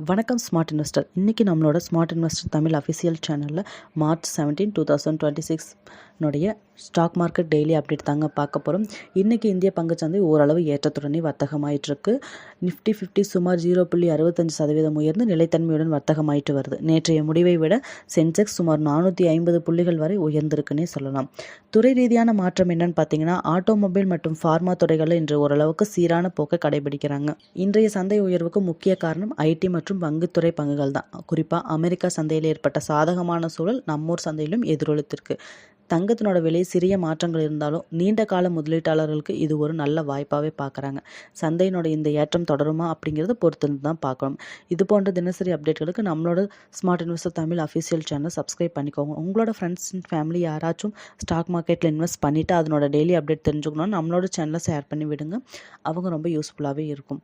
வணக்கம் smart investor. இன்றைக்கி நம்மளோட ஸ்மார்ட் இன்வெஸ்டர் தமிழ் அஃபிஷியல் சேனலில் மார்ச் 17, 2026 னுடைய ஸ்டாக் மார்க்கெட் டெய்லி அப்டேட் தாங்க பார்க்க போகிறோம். இன்றைக்கி இந்திய பங்குச்சந்தை ஓரளவு ஏற்றத்துடனே வர்த்தகமாயிட்டிருக்கு. நிஃப்டி 50 சுமார் 0.65% உயர்ந்து நிலைத்தன்மையுடன் வர்த்தகமாயிட்டு வருது. நேற்றைய முடிவை விட சென்செக்ஸ் சுமார் 450 புள்ளிகள் வரை உயர்ந்திருக்குன்னே சொல்லலாம். துறை ரீதியான மாற்றம் என்னன்னு பார்த்தீங்கன்னா, ஆட்டோமொபைல் மற்றும் ஃபார்மா துறைகளில் இன்று ஓரளவுக்கு சீரான போக்கை கடைபிடிக்கிறாங்க. இன்றைய சந்தை உயர்வுக்கு முக்கிய காரணம் ஐடி மற்றும் வங்கித்துறை பங்குகள் தான். குறிப்பாக அமெரிக்கா சந்தையில் ஏற்பட்ட சாதகமான சூழல் நம்மூர் சந்தையிலும் எதிரொலித்திருக்கு. தங்கத்தினோட விலை சிறிய மாற்றங்கள் இருந்தாலும் நீண்ட கால முதலீட்டாளர்களுக்கு இது ஒரு நல்ல வாய்ப்பாகவே பார்க்குறாங்க. சந்தையினோட இந்த ஏற்றம் தொடருமா அப்படிங்கிறத பொறுத்து தான் பார்க்கணும். இது போன்ற தினசரி அப்டேட்களுக்கு நம்மளோட smart investor Tamil official channel subscribe பண்ணிக்கோங்க. உங்களோட ஃப்ரெண்ட்ஸ் அண்ட் ஃபேமிலி யாராச்சும் ஸ்டாக் மார்க்கெட்டில் இன்வெஸ்ட் பண்ணிவிட்டு அதனோட டெய்லி அப்டேட் தெரிஞ்சுக்கணும்னு நம்மளோட சேனலை ஷேர் பண்ணி விடுங்க. அவங்க ரொம்ப யூஸ்ஃபுல்லாகவே இருக்கும்.